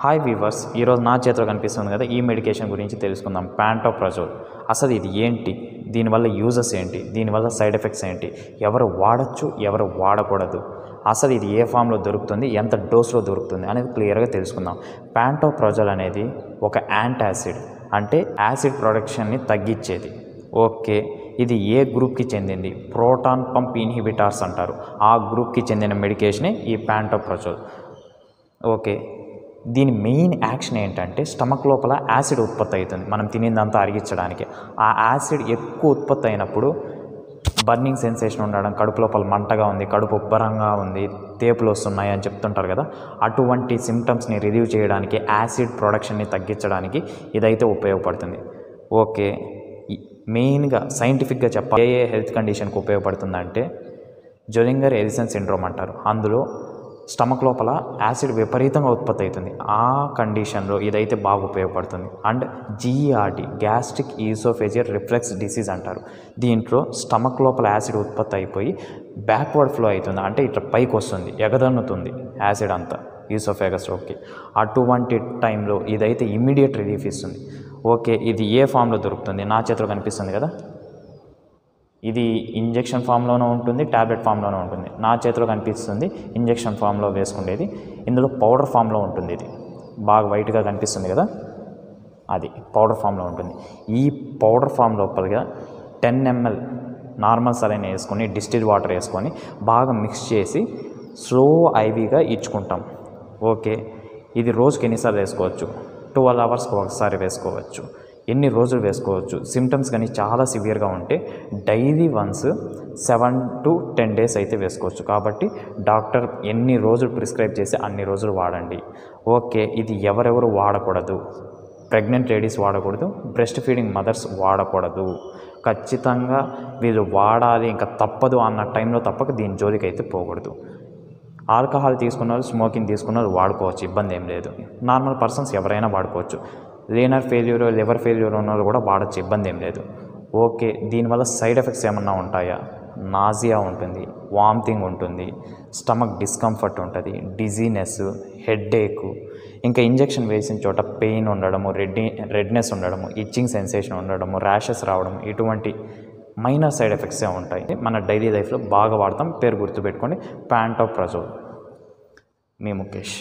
Hi weavers, ఈరోజు నా చేతిలో కనిపిస్తుంది కదా, ఈ మెడికేషన్ గురించి తెలుసుకుందాం. ప్యాంటోప్రజోల్ అసలు ఇది ఏంటి, దీనివల్ల యూజెస్ ఏంటి, దీనివల్ల సైడ్ ఎఫెక్ట్స్ ఏంటి, ఎవరు వాడచ్చు ఎవరు వాడకూడదు, అసలు ఇది ఏ ఫామ్లో దొరుకుతుంది, ఎంత డోస్లో దొరుకుతుంది అనేది క్లియర్గా తెలుసుకుందాం. ప్యాంటోప్రజోల్ అనేది ఒక యాంటాసిడ్, అంటే యాసిడ్ ప్రొడక్షన్ని తగ్గించేది. ఓకే, ఇది ఏ గ్రూప్కి చెందింది? ప్రోటాన్ పంప్ ఇన్హిబిటార్స్ అంటారు. ఆ గ్రూప్కి చెందిన మెడికేషనే ఈ ప్యాంటోప్రజోల్. ఓకే, దీని మెయిన్ యాక్షన్ ఏంటంటే స్టమక్ లోపల యాసిడ్ ఉత్పత్తి అవుతుంది మనం తినిందంతా అరిగించడానికి. ఆ యాసిడ్ ఎక్కువ ఉత్పత్తి అయినప్పుడు బర్నింగ్ సెన్సేషన్ ఉండడం, కడుపు లోపల మంటగా ఉంది, కడుపు ఉబ్బరంగా ఉంది, తేపులు వస్తున్నాయి అని చెప్తుంటారు కదా, అటువంటి సిమ్టమ్స్ని రిలీవ్ చేయడానికి, యాసిడ్ ప్రొడక్షన్ని తగ్గించడానికి ఇదైతే ఉపయోగపడుతుంది. ఓకే, మెయిన్గా సైంటిఫిక్గా చెప్పాలి ఏ హెల్త్ కండిషన్కి ఉపయోగపడుతుందంటే జొలింగర్ ఎరిసన్ సిండ్రోమ్ అంటారు. అందులో స్టమక్ లోపల యాసిడ్ విపరీతంగా ఉత్పత్తి అవుతుంది. ఆ కండిషన్లో ఇదైతే బాగా ఉపయోగపడుతుంది. And GERD, gastric oesophageal reflex disease అంటారు. దీంట్లో స్టమక్ లోపల యాసిడ్ ఉత్పత్తి అయిపోయి బ్యాక్వర్డ్ ఫ్లో అవుతుంది, అంటే ఇట్లా పైకి వస్తుంది, ఎగదన్నుతుంది యాసిడ్ అంతా ఈసోఫేగస్లోకి. అటువంటి టైంలో ఇదైతే ఇమ్మీడియట్ రిలీఫ్ ఇస్తుంది. ఓకే, ఇది ఏ ఫామ్లో దొరుకుతుంది? నా చేతిలో కనిపిస్తుంది కదా, ఇది ఇంజెక్షన్ ఫామ్లోనూ ఉంటుంది, ట్యాబ్లెట్ ఫామ్లోనూ ఉంటుంది. నా చేతిలో కనిపిస్తుంది ఇంజెక్షన్ ఫామ్లో వేసుకునేది. ఇందులో పౌడర్ ఫామ్లో ఉంటుంది. ఇది బాగా వైట్గా కనిపిస్తుంది కదా, అది పౌడర్ ఫామ్లో ఉంటుంది. ఈ పౌడర్ ఫామ్ లోపలగా 10 ml నార్మల్ సలైన్ వేసుకొని, డిస్టిల్ వాటర్ వేసుకొని బాగా మిక్స్ చేసి స్లో ఐవీగా ఇచ్చుకుంటాం. ఓకే, ఇది రోజుకి ఎన్నిసార్లు వేసుకోవచ్చు? 12 అవర్స్కి ఒకసారి వేసుకోవచ్చు. ఎన్ని రోజులు వేసుకోవచ్చు? సిమ్టమ్స్ కానీ చాలా సివియర్గా ఉంటే డైలీ వన్స్ 7 to 10 days అయితే వేసుకోవచ్చు. కాబట్టి డాక్టర్ ఎన్ని రోజులు ప్రిస్క్రైబ్ చేసి అన్ని రోజులు వాడండి. ఓకే, ఇది ఎవరెవరు వాడకూడదు? ప్రెగ్నెంట్ లేడీస్ వాడకూడదు, బ్రెస్ట్ ఫీడింగ్ మదర్స్ వాడకూడదు. ఖచ్చితంగా వీళ్ళు వాడాలి, ఇంకా తప్పదు అన్న టైంలో తప్పక దీని జోలికి అయితే పోకూడదు. ఆల్కహాల్ తీసుకున్న వాళ్ళు, స్మోకింగ్ తీసుకున్న వాళ్ళు వాడుకోవచ్చు, ఇబ్బంది ఏం లేదు. నార్మల్ పర్సన్స్ ఎవరైనా వాడుకోవచ్చు. లీనర్ ఫెయిల్యూర్, లివర్ ఫెయిల్యూర్ ఉన్న వాళ్ళు కూడా వాడచ్చు, ఇబ్బంది ఏం లేదు. ఓకే, దీనివల్ల సైడ్ ఎఫెక్ట్స్ ఏమన్నా ఉంటాయా? నాజియా ఉంటుంది, వామిటింగ్ ఉంటుంది, స్టమక్ డిస్కంఫర్ట్ ఉంటుంది, డిజీనెస్, హెడ్ఏక్, ఇంకా ఇంజెక్షన్ వేసిన చోట పెయిన్ ఉండడము, రెడ్నెస్ ఉండడము, ఇచ్చింగ్ సెన్సేషన్ ఉండడము, ర్యాషెస్ రావడం, ఇటువంటి మైనర్ సైడ్ ఎఫెక్ట్సే ఉంటాయి. మన డైలీ లైఫ్లో బాగా వాడతాం. పేరు గుర్తుపెట్టుకోండి, ప్యాంటోప్రజోల్. మీ ముఖేష్.